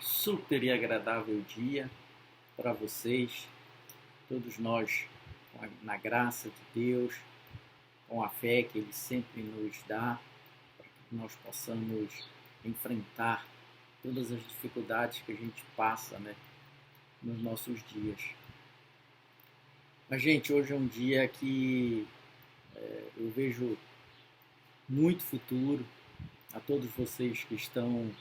super e agradável dia para vocês, todos nós, na graça de Deus, com a fé que Ele sempre nos dá, para que nós possamos enfrentar todas as dificuldades que a gente passa, né, nos nossos dias. Mas, gente, hoje é um dia que eu vejo muito futuro a todos vocês que estão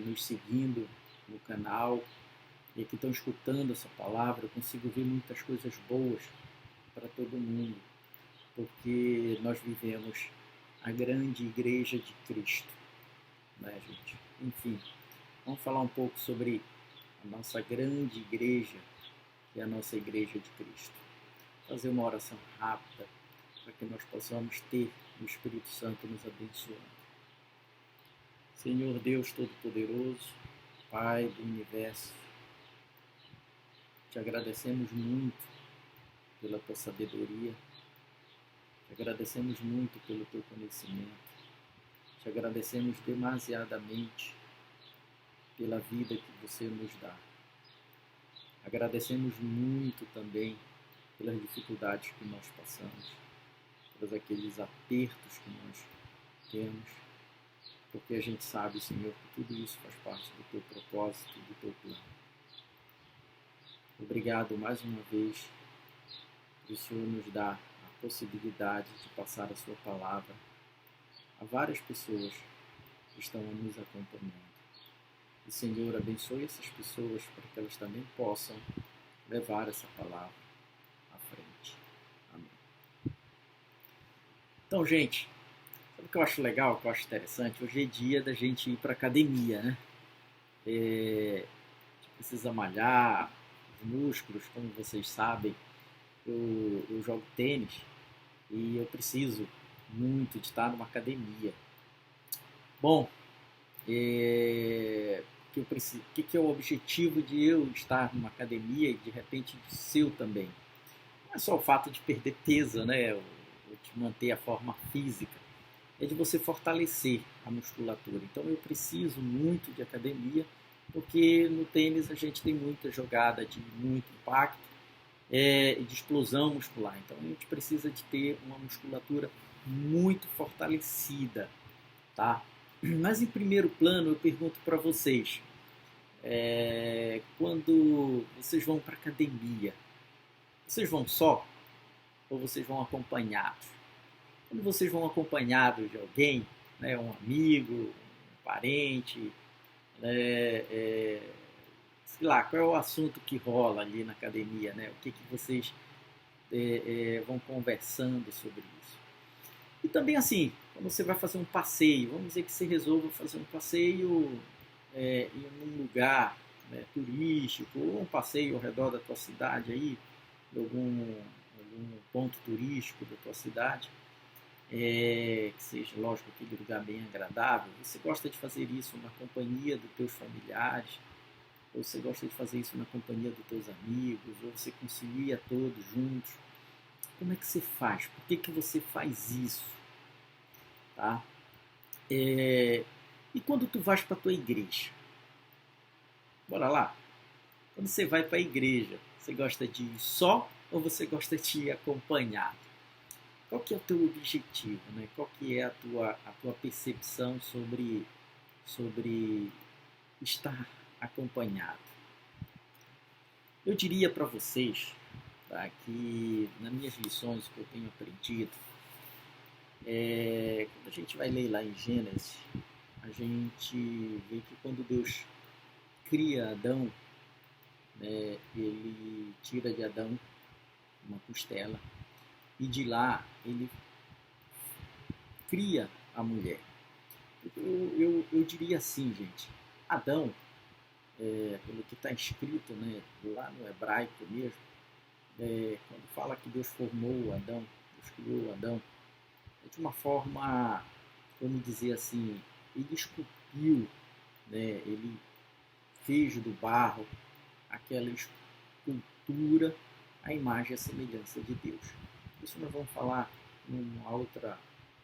nos seguindo no canal e que estão escutando essa palavra. Eu consigo ver muitas coisas boas para todo mundo, porque nós vivemos a grande igreja de Cristo, né, gente? Enfim, vamos falar um pouco sobre a nossa grande igreja, que é a nossa igreja de Cristo. Fazer uma oração rápida para que nós possamos ter o Espírito Santo nos abençoando. Senhor Deus Todo-Poderoso, Pai do Universo, te agradecemos muito pela tua sabedoria, te agradecemos muito pelo teu conhecimento, te agradecemos demasiadamente pela vida que você nos dá. Agradecemos muito também pelas dificuldades que nós passamos, por aqueles apertos que nós temos, porque a gente sabe, Senhor, que tudo isso faz parte do teu propósito, do teu plano. Obrigado mais uma vez por o Senhor nos dar a possibilidade de passar a sua palavra a várias pessoas que estão nos acompanhando. E, Senhor, abençoe essas pessoas para que elas também possam levar essa palavra à frente. Amém. Então, gente, sabe o que eu acho legal, o que eu acho interessante? Hoje é dia da gente ir para a academia, né? A gente precisa malhar os músculos, como vocês sabem. Eu jogo tênis e eu preciso muito de estar numa academia. Bom, que é o objetivo de eu estar numa academia e de repente do seu também? Não é só o fato de perder peso, né? Ou de manter a forma física, é de você fortalecer a musculatura. Então eu preciso muito de academia, porque no tênis a gente tem muita jogada de muito impacto e de explosão muscular. Então a gente precisa de ter uma musculatura muito fortalecida, tá? Mas em primeiro plano eu pergunto para vocês, quando vocês vão para academia, vocês vão só ou vocês vão acompanhados? Quando vocês vão acompanhados de alguém, né, um amigo, um parente, né, sei lá, qual é o assunto que rola ali na academia, né? O que vocês vão conversando sobre isso? E também assim, quando você vai fazer um passeio, vamos dizer que você resolva fazer um passeio em um lugar, né, turístico, ou um passeio ao redor da tua cidade aí, de algum ponto turístico da tua cidade, que seja, lógico, aquele lugar bem agradável. Você gosta de fazer isso na companhia dos teus familiares, ou você gosta de fazer isso na companhia dos teus amigos, ou você concilia todos juntos? Como é que você faz? Por que você faz isso? Tá? E quando tu vais para a tua igreja? Bora lá? Quando você vai para a igreja, você gosta de ir só ou você gosta de ir acompanhado? Qual que é o teu objetivo, né? Qual que é a tua percepção sobre estar acompanhado? Eu diria para vocês, tá, que nas minhas lições que eu tenho aprendido, quando a gente vai ler lá em Gênesis, a gente vê que quando Deus cria Adão, né, ele tira de Adão uma costela e de lá ele cria a mulher. Eu diria assim, gente, Adão, pelo que está escrito, né, lá no hebraico mesmo, quando fala que Deus formou Adão, Deus criou Adão, é de uma forma, vamos dizer assim, ele esculpiu, né, ele fez do barro aquela escultura, a imagem e a semelhança de Deus. Isso nós vamos falar numa outra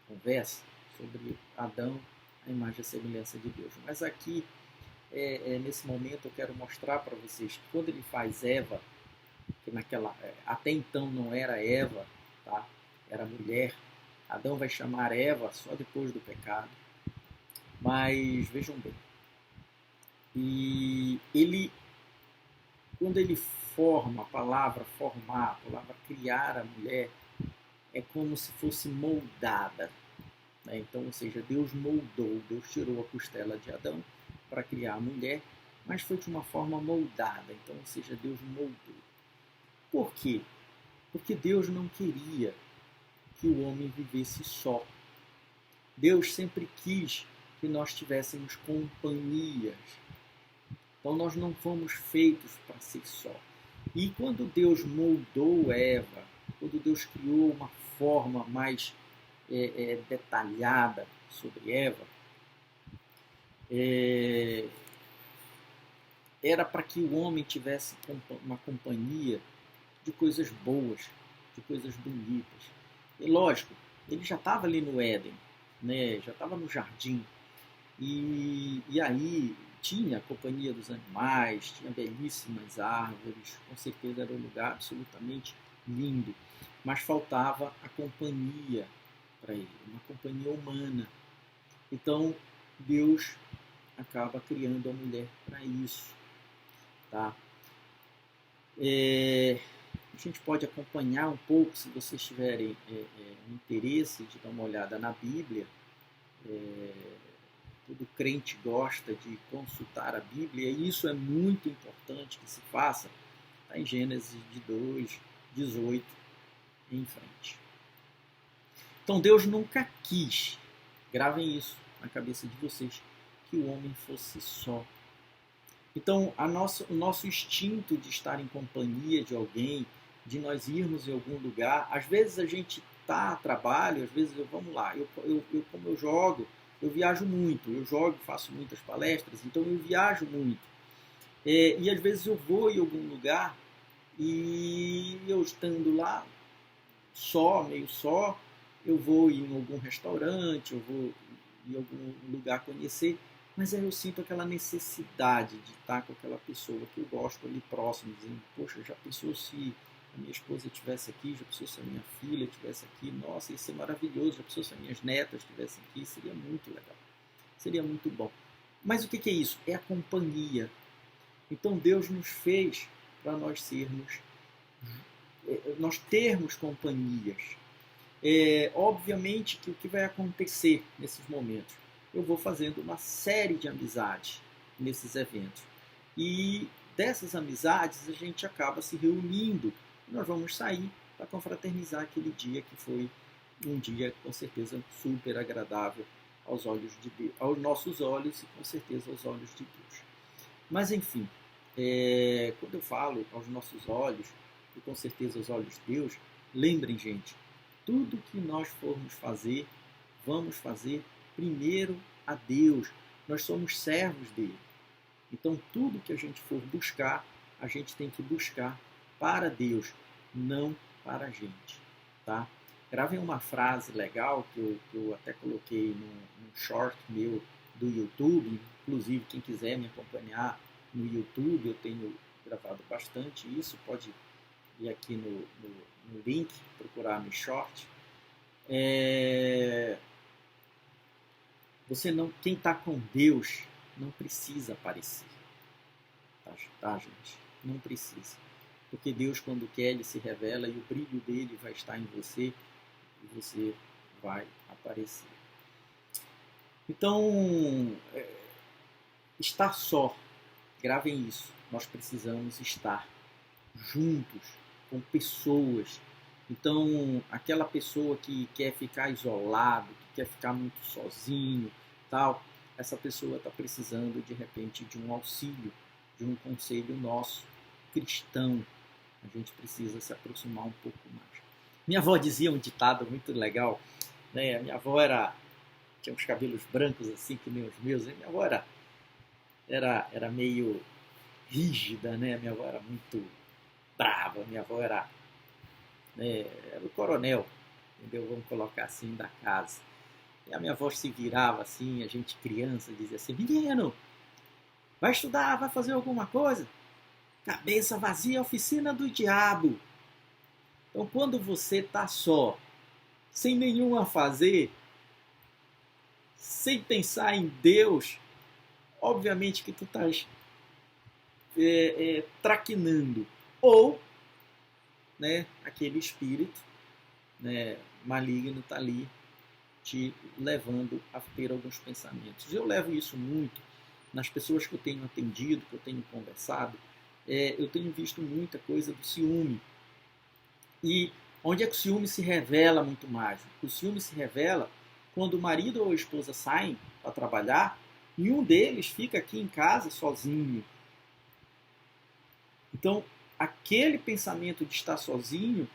conversa sobre Adão, a imagem e a semelhança de Deus. Mas aqui nesse momento eu quero mostrar para vocês que quando ele faz Eva, que até então não era Eva, tá? Era mulher. Adão vai chamar Eva só depois do pecado. Mas vejam bem, e ele, quando ele forma a palavra formar, a palavra criar a mulher, é como se fosse moldada, né? Então, ou seja, Deus moldou, Deus tirou a costela de Adão para criar a mulher, mas foi de uma forma moldada. Então, ou seja, Deus moldou. Por quê? Porque Deus não queria que o homem vivesse só. Deus sempre quis que nós tivéssemos companhias. Então nós não fomos feitos para ser só. E quando Deus moldou Eva, quando Deus criou uma forma mais detalhada sobre Eva, era para que o homem tivesse uma companhia de coisas boas, de coisas bonitas. E lógico, ele já estava ali no Éden, né? Já estava no jardim. E aí tinha a companhia dos animais, tinha belíssimas árvores, com certeza era um lugar absolutamente lindo. Mas faltava a companhia para ele, uma companhia humana. Então Deus acaba criando a mulher para isso. Tá? A gente pode acompanhar um pouco, se vocês tiverem interesse de dar uma olhada na Bíblia. Todo crente gosta de consultar a Bíblia e isso é muito importante que se faça. Está em Gênesis de 2, 18 em frente. Então Deus nunca quis, gravem isso na cabeça de vocês, que o homem fosse só. Então o nosso instinto de estar em companhia de alguém, de nós irmos em algum lugar, às vezes a gente está a trabalho, às vezes vamos lá, como eu jogo, eu viajo muito, eu jogo, faço muitas palestras, então eu viajo muito. E às vezes eu vou em algum lugar e eu estando lá, meio só, eu vou em algum restaurante, eu vou em algum lugar conhecer, mas aí eu sinto aquela necessidade de estar com aquela pessoa que eu gosto ali próximo, dizendo, poxa, já pensou se a minha esposa estivesse aqui, já pensou se a minha filha estivesse aqui, nossa, isso é maravilhoso, já pensou se as minhas netas estivessem aqui, seria muito legal, seria muito bom. Mas o que é isso? É a companhia. Então Deus nos fez para nós termos companhias. Obviamente que o que vai acontecer nesses momentos? Eu vou fazendo uma série de amizades nesses eventos. E dessas amizades a gente acaba se reunindo. Nós vamos sair para confraternizar aquele dia que foi um dia com certeza super agradável aos olhos de Deus, aos nossos olhos e com certeza aos olhos de Deus. Mas enfim, quando eu falo aos nossos olhos e com certeza aos olhos de Deus, lembrem, gente, tudo que nós formos fazer, vamos fazer primeiro a Deus. Nós somos servos dele. Então tudo que a gente for buscar, a gente tem que buscar para Deus, não para a gente, tá? Gravem uma frase legal que eu até coloquei num short meu do YouTube. Inclusive, quem quiser me acompanhar no YouTube, eu tenho gravado bastante isso. Pode ir aqui no link, procurar no short. Quem está com Deus não precisa aparecer. Tá, gente? Não precisa. Porque Deus, quando quer, Ele se revela e o brilho dele vai estar em você e você vai aparecer. Então, estar só, gravem isso, nós precisamos estar juntos, com pessoas. Então, aquela pessoa que quer ficar isolado, que quer ficar muito sozinho, tal, essa pessoa está precisando, de repente, de um auxílio, de um conselho nosso, cristão. A gente precisa se aproximar um pouco mais. Minha avó dizia um ditado muito legal, né? A minha avó tinha uns cabelos brancos assim, que nem os meus, e minha avó era meio rígida, né? Minha avó era muito brava, minha avó era o coronel, entendeu? Vamos colocar assim, da casa. E a minha avó se virava assim, a gente criança dizia assim, menino, Vai estudar, vai fazer alguma coisa? Cabeça vazia, oficina do diabo. Então, quando você está só, sem nenhum a fazer, sem pensar em Deus, obviamente que tu estás traquinando. Ou, né, aquele espírito, né, maligno está ali te levando a ter alguns pensamentos. Eu levo isso muito nas pessoas que eu tenho atendido, que eu tenho conversado. Eu tenho visto muita coisa do ciúme. E onde é que o ciúme se revela muito mais? O ciúme se revela quando o marido ou a esposa saem para trabalhar e um deles fica aqui em casa sozinho. Então, aquele pensamento de estar sozinho,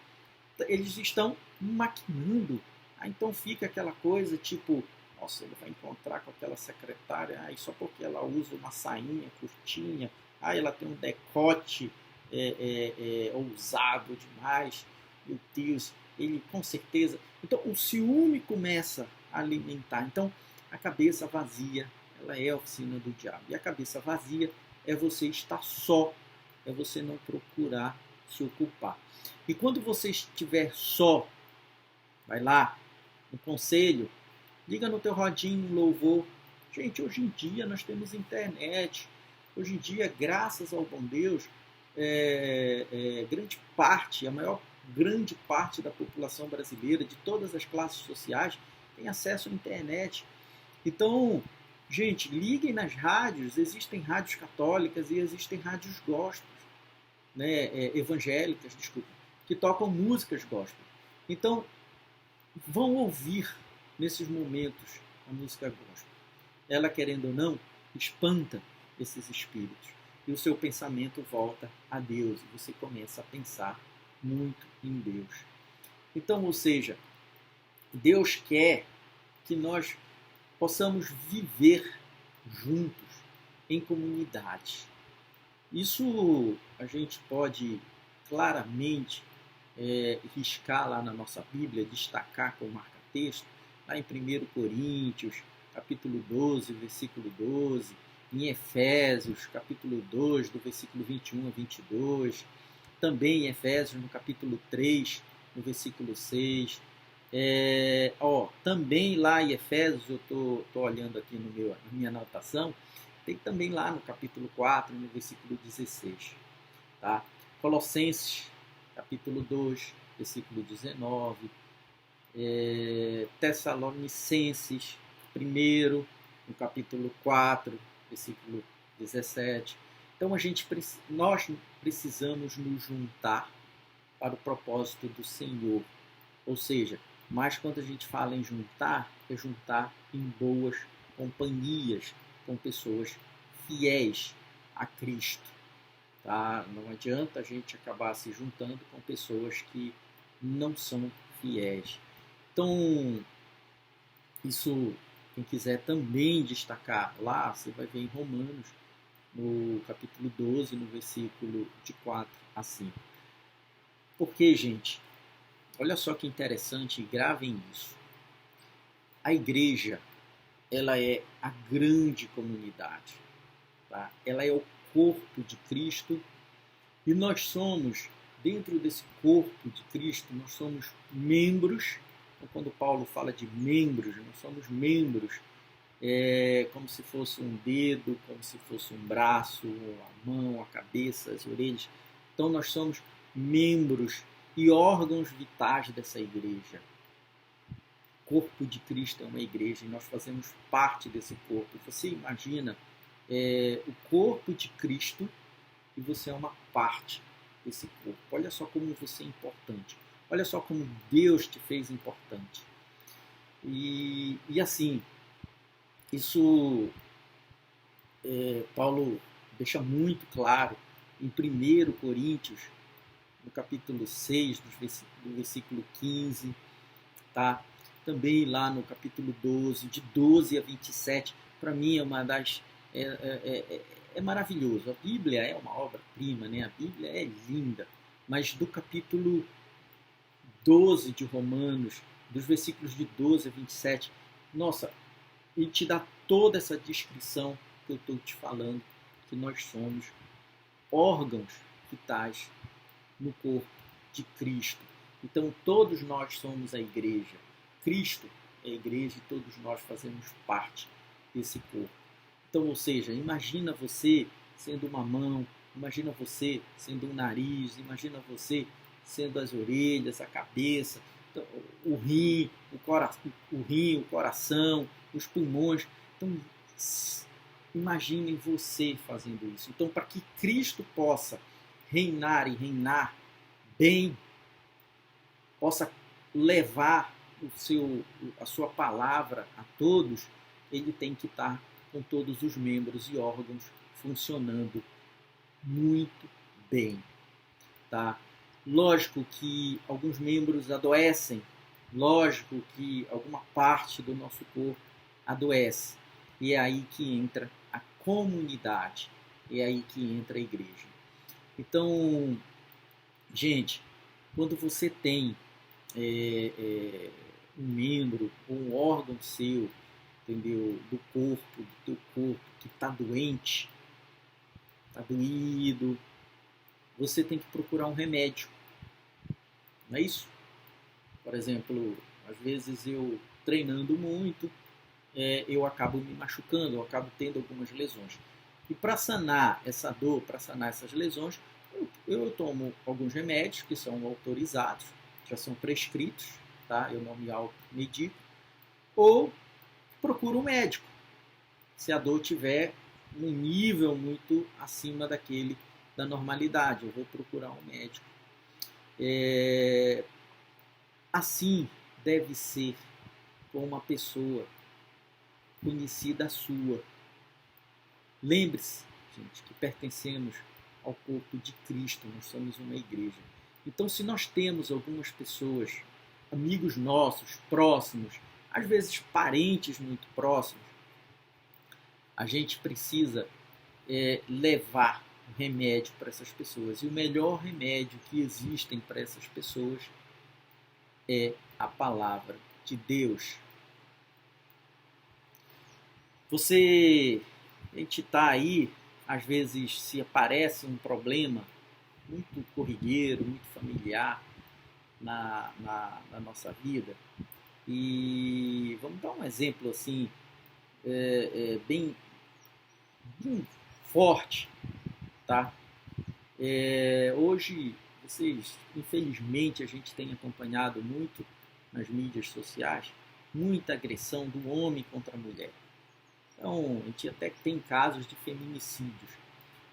eles estão maquinando. Então fica aquela coisa tipo, nossa, ele vai encontrar com aquela secretária, só porque ela usa uma sainha curtinha, ela tem um decote ousado demais, meu Deus, ele com certeza... Então o ciúme começa a alimentar. Então a cabeça vazia, ela é a oficina do diabo. E a cabeça vazia é você estar só, é você não procurar se ocupar. E quando você estiver só, vai lá, um conselho, liga no teu rodinho, louvor. Gente, hoje em dia nós temos internet. Hoje em dia, graças ao bom Deus, grande parte da população brasileira, de todas as classes sociais, tem acesso à internet. Então, gente, liguem nas rádios. Existem rádios católicas e existem rádios gospel, né, evangélicas, desculpa, que tocam músicas gospel. Então, vão ouvir nesses momentos a música gospel. Ela, querendo ou não, espanta esses espíritos. E o seu pensamento volta a Deus. E você começa a pensar muito em Deus. Então, ou seja, Deus quer que nós possamos viver juntos, em comunidade. Isso a gente pode claramente riscar lá na nossa Bíblia, destacar com marca-texto, lá em 1 Coríntios, capítulo 12, versículo 12, em Efésios, capítulo 2, do versículo 21 a 22, também em Efésios, no capítulo 3, no versículo 6, também lá em Efésios, eu estou olhando aqui na minha anotação, tem também lá no capítulo 4, no versículo 16, tá? Colossenses, capítulo 2, versículo 19, Tessalonicenses, primeiro, no capítulo 4, versículo 17. Então nós precisamos nos juntar para o propósito do Senhor. Ou seja, mas quando a gente fala em juntar, é juntar em boas companhias, com pessoas fiéis a Cristo. Tá? Não adianta a gente acabar se juntando com pessoas que não são fiéis. Então, isso, quem quiser também destacar lá, você vai ver em Romanos, no capítulo 12, no versículo de 4 a 5. Porque, gente, olha só que interessante, gravem isso. A igreja, ela é a grande comunidade. Tá? Ela é o corpo de Cristo e nós somos, dentro desse corpo de Cristo, nós somos membros. Então, quando Paulo fala de membros, nós somos membros, como se fosse um dedo, como se fosse um braço, a mão, a cabeça, as orelhas. Então nós somos membros e órgãos vitais dessa igreja. O corpo de Cristo é uma igreja e nós fazemos parte desse corpo. Você imagina o corpo de Cristo e você é uma parte desse corpo. Olha só como você é importante. Olha só como Deus te fez importante. E assim, isso Paulo deixa muito claro em 1 Coríntios, no capítulo 6, do versículo 15, tá? Também lá no capítulo 12, de 12 a 27, para mim é uma das... É maravilhoso. A Bíblia é uma obra-prima, né? A Bíblia é linda, mas do capítulo 12 de Romanos, dos versículos de 12 a 27, nossa, ele te dá toda essa descrição que eu estou te falando, que nós somos órgãos vitais no corpo de Cristo. Então todos nós somos a igreja. Cristo é a igreja e todos nós fazemos parte desse corpo. Então, ou seja, imagina você sendo uma mão, imagina você sendo um nariz, imagina você sendo as orelhas, a cabeça, o rim, o coração, os pulmões. Então, imaginem você fazendo isso. Então, para que Cristo possa reinar e reinar bem, possa levar a sua palavra a todos, ele tem que estar com todos os membros e órgãos funcionando muito bem. Tá? Lógico que alguns membros adoecem, lógico que alguma parte do nosso corpo adoece. E é aí que entra a comunidade, é aí que entra a igreja. Então, gente, quando você tem um membro ou um órgão seu, entendeu, do teu corpo, que está doente, está doído, você tem que procurar um remédio. Não é isso? Por exemplo, às vezes eu treinando muito, eu acabo me machucando, eu acabo tendo algumas lesões. E para sanar essa dor, para sanar essas lesões, eu tomo alguns remédios que são autorizados, já são prescritos, tá? Eu não me automedico, ou procuro um médico, se a dor tiver um nível muito acima daquele da normalidade, eu vou procurar um médico. Assim deve ser com uma pessoa conhecida sua. Lembre-se, gente, que pertencemos ao corpo de Cristo, nós somos uma igreja. Então, se nós temos algumas pessoas, amigos nossos, próximos, às vezes parentes muito próximos, a gente precisa levar um remédio para essas pessoas. E o melhor remédio que existem para essas pessoas é a palavra de Deus. A gente está aí, às vezes se aparece um problema muito corriqueiro, muito familiar na nossa vida. E vamos dar um exemplo assim, bem forte, tá? Hoje, infelizmente, a gente tem acompanhado muito nas mídias sociais, muita agressão do homem contra a mulher. Então, a gente até tem casos de feminicídios,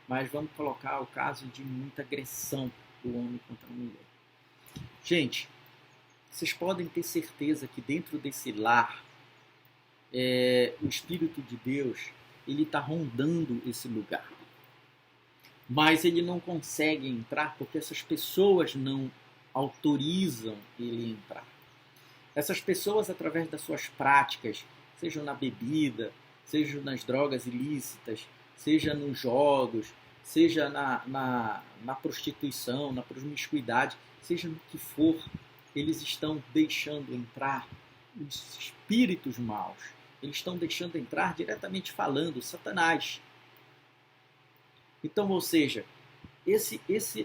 mas vamos colocar o caso de muita agressão do homem contra a mulher. Gente, vocês podem ter certeza que dentro desse lar, o Espírito de Deus, ele está rondando esse lugar. Mas ele não consegue entrar porque essas pessoas não autorizam ele entrar. Essas pessoas, através das suas práticas, seja na bebida, seja nas drogas ilícitas, seja nos jogos, seja na prostituição, na promiscuidade, seja no que for, eles estão deixando entrar os espíritos maus. Eles estão deixando entrar, diretamente falando, Satanás. Então, ou seja,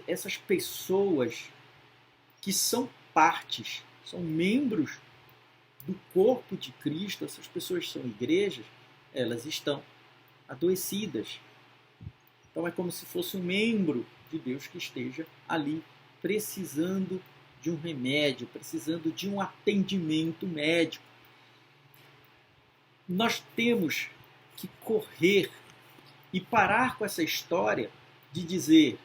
essas pessoas que são partes, são membros do corpo de Cristo, essas pessoas são igrejas, elas estão adoecidas. Então é como se fosse um membro de Deus que esteja ali precisando de um remédio, precisando de um atendimento médico. Nós temos que correr e parar com essa história de dizer,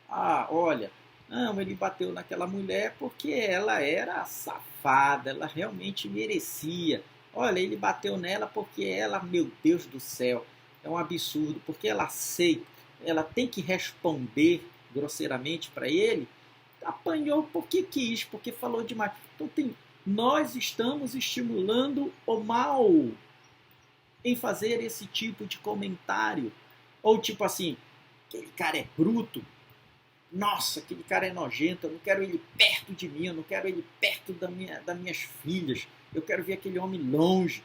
olha, não, ele bateu naquela mulher porque ela era safada, ela realmente merecia. Olha, ele bateu nela porque ela, meu Deus do céu, é um absurdo, porque ela aceita, ela tem que responder grosseiramente para ele, apanhou porque quis, porque falou demais. Então nós estamos estimulando o mal em fazer esse tipo de comentário. Ou tipo assim, aquele cara é bruto, nossa, aquele cara é nojento, eu não quero ele perto de mim, eu não quero ele perto das minhas filhas, eu quero ver aquele homem longe.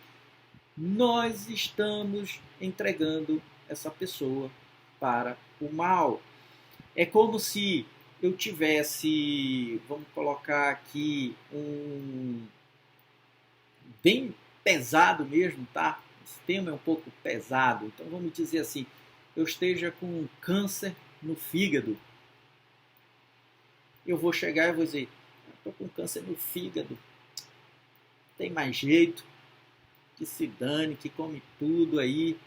Nós estamos entregando essa pessoa para o mal. É como se eu tivesse, vamos colocar aqui, bem pesado mesmo, tá? Esse tema é um pouco pesado, então vamos dizer assim, eu esteja com câncer no fígado. Eu vou chegar e vou dizer, estou com câncer no fígado, tem mais jeito, que se dane, que come tudo aí,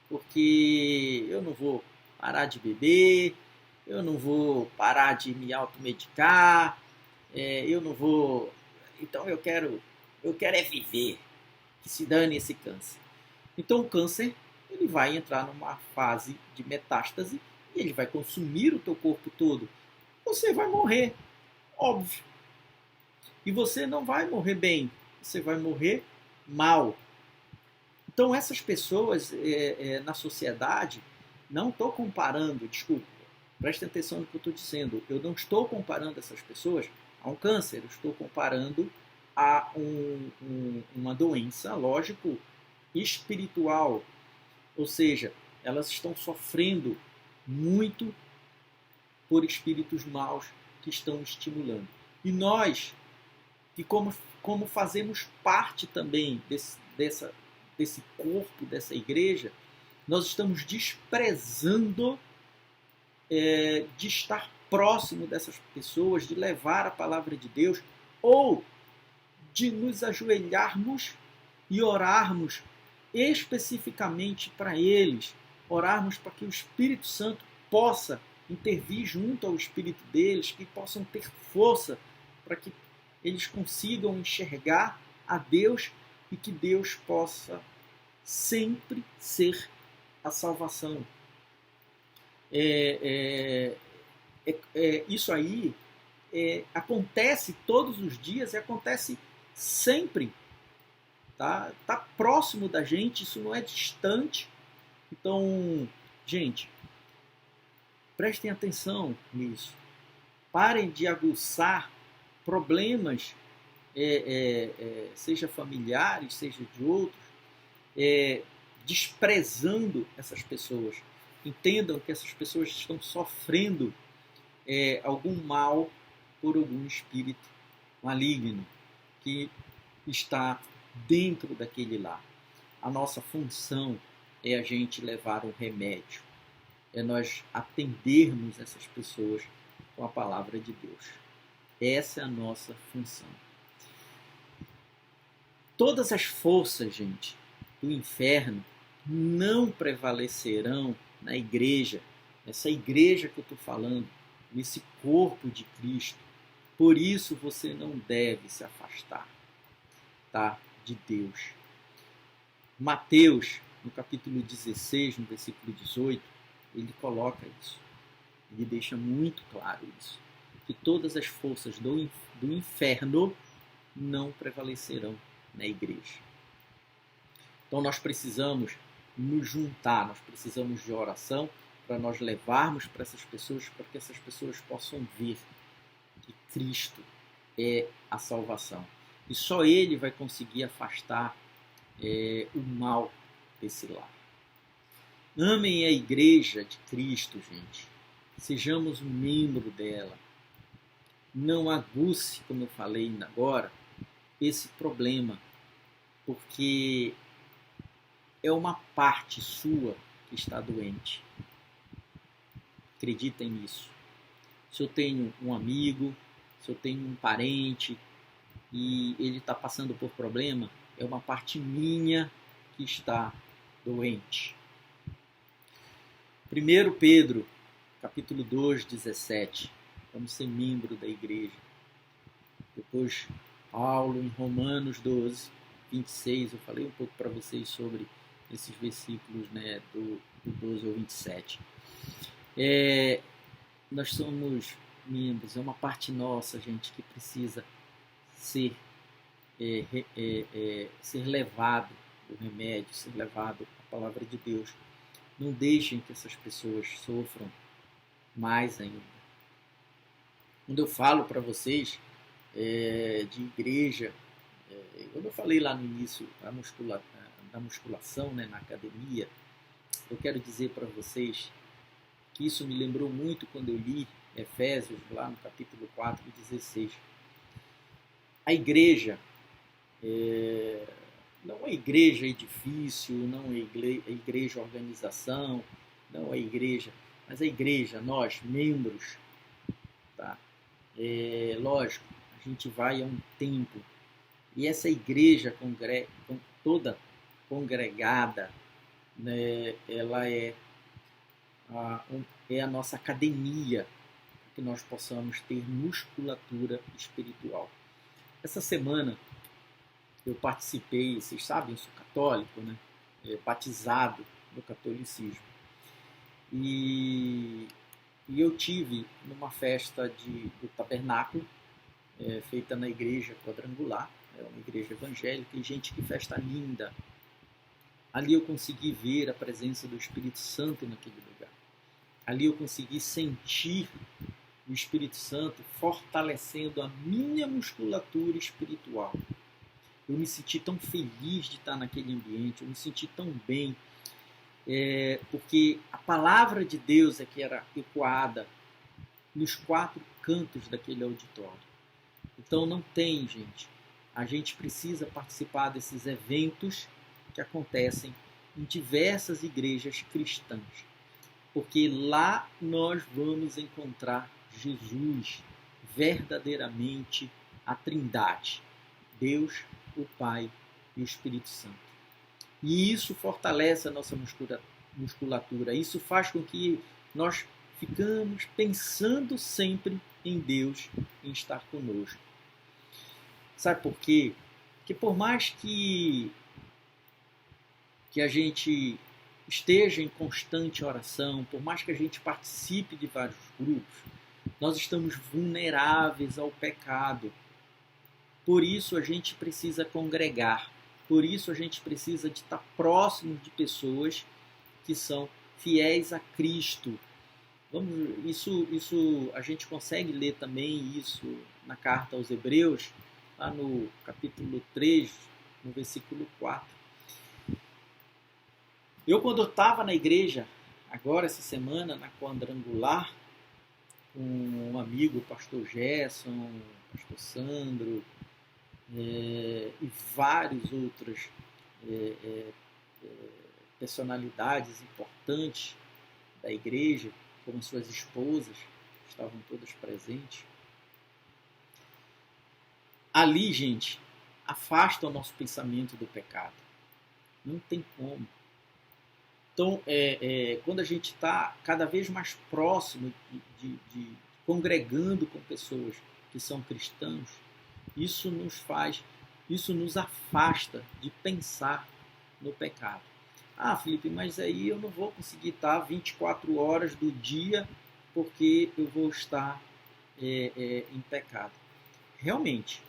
porque eu não vou parar de beber, eu não vou parar de me automedicar, eu não vou... Então eu quero é viver, que se dane esse câncer. Então o câncer ele vai entrar numa fase de metástase e ele vai consumir o teu corpo todo. Você vai morrer, óbvio. E você não vai morrer bem, você vai morrer mal. Então essas pessoas na sociedade, não estou comparando, desculpa, preste atenção no que eu estou dizendo, eu não estou comparando essas pessoas a um câncer, eu estou comparando a uma doença, lógico, espiritual, ou seja, elas estão sofrendo muito por espíritos maus que estão estimulando. E nós, que como fazemos parte também desse corpo, dessa igreja, nós estamos desprezando de estar próximo dessas pessoas, de levar a palavra de Deus, ou de nos ajoelharmos e orarmos especificamente para eles, orarmos para que o Espírito Santo possa intervir junto ao espírito deles, que possam ter força para que eles consigam enxergar a Deus e que Deus possa sempre ser a salvação. Isso aí acontece todos os dias e acontece sempre. Tá próximo da gente, isso não é distante. Então, gente, prestem atenção nisso. Parem de aguçar problemas, seja familiares, seja de outros, desprezando essas pessoas. Entendam que essas pessoas estão sofrendo algum mal por algum espírito maligno que está dentro daquele lar. A nossa função é a gente levar um remédio, é nós atendermos essas pessoas com a palavra de Deus. Essa é a nossa função. Todas as forças, gente, do inferno não prevalecerão na igreja, nessa igreja que eu estou falando, nesse corpo de Cristo. Por isso você não deve se afastar, tá, de Deus. Mateus, no capítulo 16, no versículo 18, ele coloca isso. Ele deixa muito claro isso. Que todas as forças do inferno não prevalecerão na igreja. Então nós precisamos nos juntar, nós precisamos de oração para nós levarmos para essas pessoas, para que essas pessoas possam ver que Cristo é a salvação. E só Ele vai conseguir afastar o mal desse lar. Amem a igreja de Cristo, gente. Sejamos um membro dela. Não aguce, como eu falei agora, esse problema, porque é uma parte sua que está doente. Acreditem nisso. Se eu tenho um amigo, se eu tenho um parente e ele está passando por problema, é uma parte minha que está doente. 1 Pedro, capítulo 2, 17. Vamos ser membro da igreja. Depois, Paulo, em Romanos 12, 26. Eu falei um pouco para vocês sobre esses versículos, né, do 12 ao 27. Nós somos membros, é uma parte nossa, gente, que precisa ser levado o remédio, ser levado a palavra de Deus. Não deixem que essas pessoas sofram mais ainda. Quando eu falo para vocês de igreja, quando eu falei lá no início da musculação, né, na academia, eu quero dizer para vocês que isso me lembrou muito quando eu li Efésios, lá no capítulo 4, 16. A igreja, não é igreja edifício, não é igreja organização, não é igreja, mas a igreja, nós, membros, tá? Lógico, a gente vai a um templo, e essa igreja toda congregada, né, ela é a nossa academia, que nós possamos ter musculatura espiritual. Essa semana eu participei, vocês sabem, eu sou católico, né? Batizado no catolicismo. E eu tive numa festa do tabernáculo, feita na igreja quadrangular, é uma igreja evangélica, e gente, que festa linda. Ali eu consegui ver a presença do Espírito Santo naquele lugar. Ali eu consegui sentir o Espírito Santo fortalecendo a minha musculatura espiritual. Eu me senti tão feliz de estar naquele ambiente, eu me senti tão bem, porque a palavra de Deus é que era ecoada nos 4 cantos daquele auditório. Então não tem, gente. A gente precisa participar desses eventos que acontecem em diversas igrejas cristãs, porque lá nós vamos encontrar Jesus, verdadeiramente a Trindade, Deus, o Pai e o Espírito Santo. E isso fortalece a nossa musculatura, isso faz com que nós ficamos pensando sempre em Deus, em estar conosco. Sabe por quê? Porque por mais que a gente esteja em constante oração, por mais que a gente participe de vários grupos, nós estamos vulneráveis ao pecado. Por isso a gente precisa congregar. Por isso a gente precisa de estar próximo de pessoas que são fiéis a Cristo. Isso a gente consegue ler também isso na carta aos Hebreus, lá no capítulo 3, no versículo 4. Eu, quando eu estava na igreja, agora essa semana, na quadrangular, com um amigo, o pastor Gerson, o pastor Sandro, e várias outras personalidades importantes da igreja, como suas esposas, estavam todas presentes. Ali, gente, afasta o nosso pensamento do pecado. Não tem como. Então, quando a gente está cada vez mais próximo de congregando com pessoas que são cristãos, isso nos afasta de pensar no pecado. Ah, Felipe, mas aí eu não vou conseguir estar 24 horas do dia porque eu vou estar em pecado. Realmente.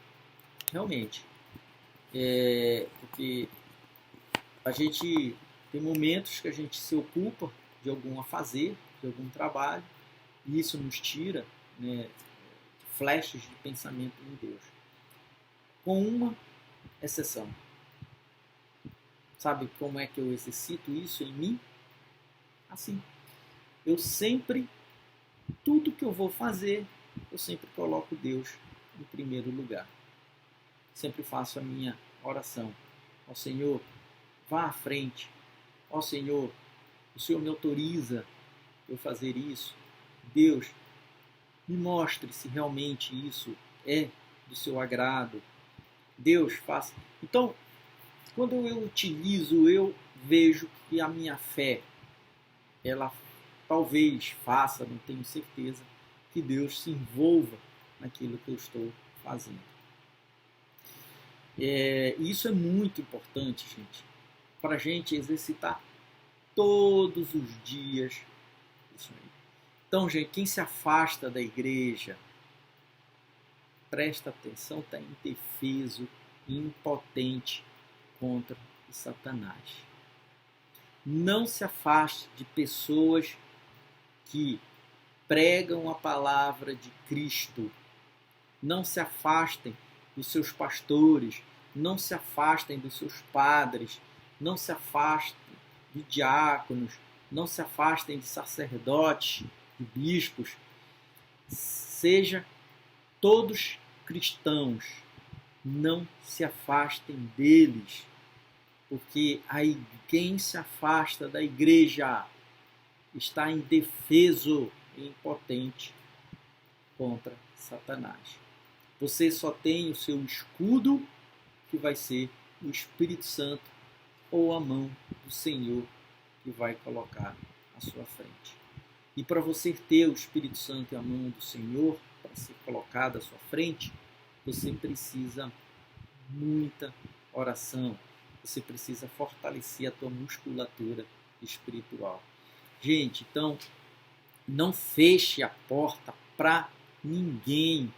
Porque a gente tem momentos que a gente se ocupa de algum afazer, de algum trabalho, e isso nos tira, né, flashes de pensamento em Deus. Com uma exceção. Sabe como é que eu exercito isso em mim? Assim. Eu sempre, tudo que eu vou fazer, eu sempre coloco Deus em primeiro lugar. Sempre faço a minha oração. Ó Senhor, vá à frente. Ó Senhor, o Senhor me autoriza eu fazer isso. Deus, me mostre se realmente isso é do seu agrado. Deus, faça. Então, quando eu utilizo, eu vejo que a minha fé, ela talvez faça, não tenho certeza, que Deus se envolva naquilo que eu estou fazendo. Isso é muito importante, gente, para a gente exercitar todos os dias isso aí. Então, gente, quem se afasta da igreja, presta atenção, está indefeso e impotente contra o Satanás. Não se afaste de pessoas que pregam a palavra de Cristo. Não se afastem dos seus pastores, não se afastem dos seus padres, não se afastem de diáconos, não se afastem de sacerdotes, de bispos. Seja todos cristãos, não se afastem deles, porque quem se afasta da igreja está indefeso e impotente contra Satanás. Você só tem o seu escudo, que vai ser o Espírito Santo ou a mão do Senhor que vai colocar à sua frente. E para você ter o Espírito Santo e a mão do Senhor para ser colocado à sua frente, você precisa muita oração. Você precisa fortalecer a tua musculatura espiritual. Gente, então, não feche a porta para ninguém.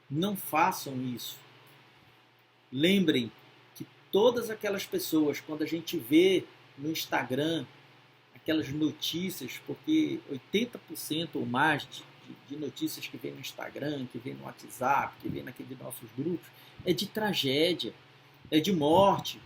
Não façam isso. Lembrem que todas aquelas pessoas, quando a gente vê no Instagram aquelas notícias, porque 80% ou mais de notícias que vem no Instagram, que vem no WhatsApp, que vem naqueles nossos grupos, é de tragédia, é de morte,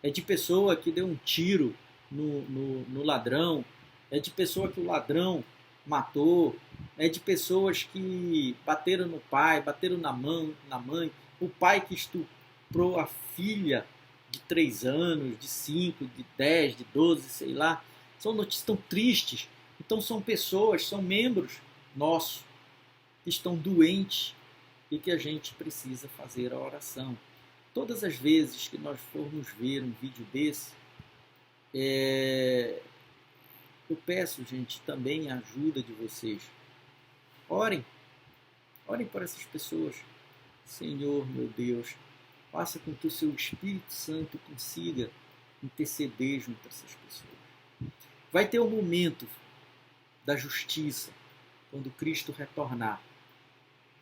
é de pessoa que deu um tiro no ladrão, é de pessoa que o ladrão matou, é de pessoas que bateram no pai, bateram na mãe, o pai que estuprou a filha de 3 anos, de 5, de 10, de 12, sei lá. São notícias tão tristes. Então são pessoas, são membros nossos que estão doentes e que a gente precisa fazer a oração. Todas as vezes que nós formos ver um vídeo desse, eu peço, gente, também a ajuda de vocês. Orem por essas pessoas. Senhor, meu Deus, faça com que o seu Espírito Santo consiga interceder junto a essas pessoas. Vai ter um momento da justiça, quando Cristo retornar.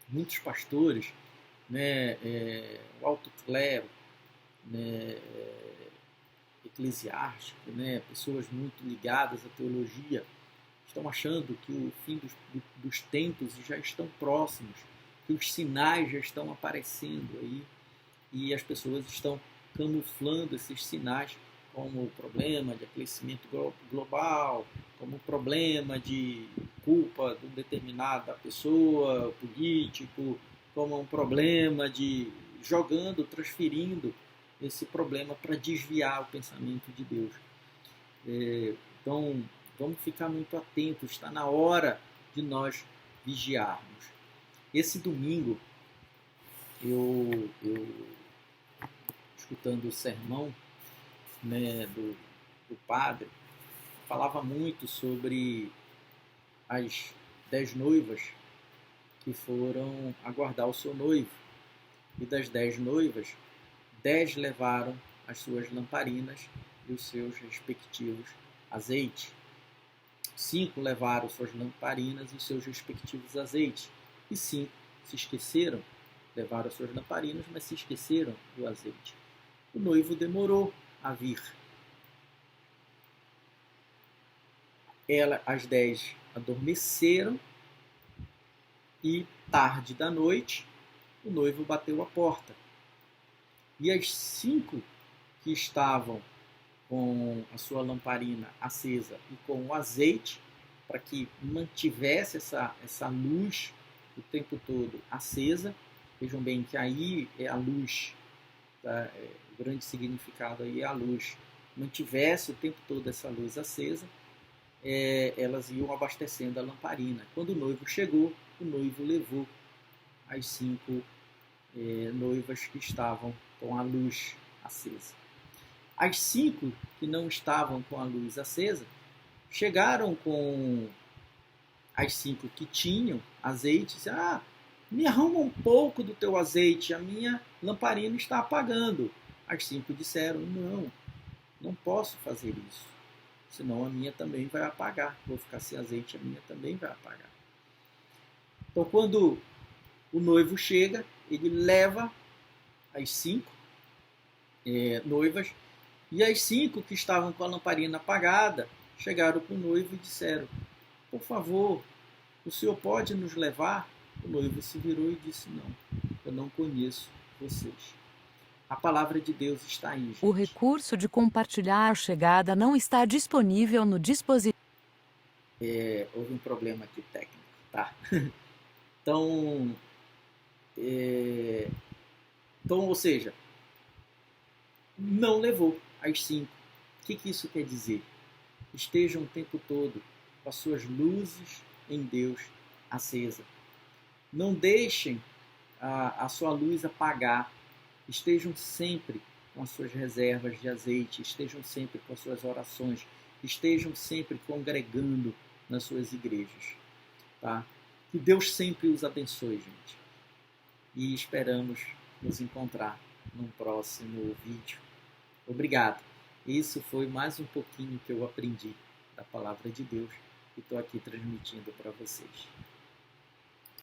Muitos pastores, o alto clero, eclesiástico, pessoas muito ligadas à teologia, estão achando que o fim dos tempos já estão próximos, que os sinais já estão aparecendo aí, e as pessoas estão camuflando esses sinais como o problema de aquecimento global, como o problema de culpa de determinada pessoa, político, como um problema de transferindo esse problema para desviar o pensamento de Deus. Então, vamos ficar muito atentos, está na hora de nós vigiarmos. Esse domingo, eu escutando o sermão do padre, falava muito sobre as 10 noivas que foram aguardar o seu noivo. E das 10 noivas, 10 levaram as suas lamparinas e os seus respectivos azeites. 5 levaram suas lamparinas e os seus respectivos azeites. E 5 se esqueceram, levaram as suas lamparinas, mas se esqueceram do azeite. O noivo demorou a vir. As 10 adormeceram e, tarde da noite, o noivo bateu a porta. E as 5 que estavam com a sua lamparina acesa e com o azeite, para que mantivesse essa luz o tempo todo acesa. Vejam bem que aí é a luz, tá? O grande significado aí é a luz. Mantivesse o tempo todo essa luz acesa, elas iam abastecendo a lamparina. Quando o noivo chegou, o noivo levou as 5 noivas que estavam com a luz acesa. As 5 que não estavam com a luz acesa chegaram com as 5 que tinham azeite e disseram: me arruma um pouco do teu azeite, a minha lamparina está apagando. As 5 disseram: não posso fazer isso, senão a minha também vai apagar. Vou ficar sem azeite, a minha também vai apagar. Então, quando o noivo chega, ele leva as 5 noivas, e as 5 que estavam com a lamparina apagada chegaram com o noivo e disseram: por favor, o senhor pode nos levar? O noivo se virou e disse: não, eu não conheço vocês. A palavra de Deus está aí, gente. O recurso de compartilhar chegada não está disponível no dispositivo. Houve um problema aqui técnico, tá? Então, ou seja, não levou às 5. O que isso quer dizer? Estejam o tempo todo com as suas luzes em Deus acesa. Não deixem a sua luz apagar. Estejam sempre com as suas reservas de azeite, estejam sempre com as suas orações, estejam sempre congregando nas suas igrejas. Tá? Que Deus sempre os abençoe, gente. E esperamos nos encontrar num próximo vídeo. Obrigado. Isso foi mais um pouquinho que eu aprendi da palavra de Deus e estou aqui transmitindo para vocês.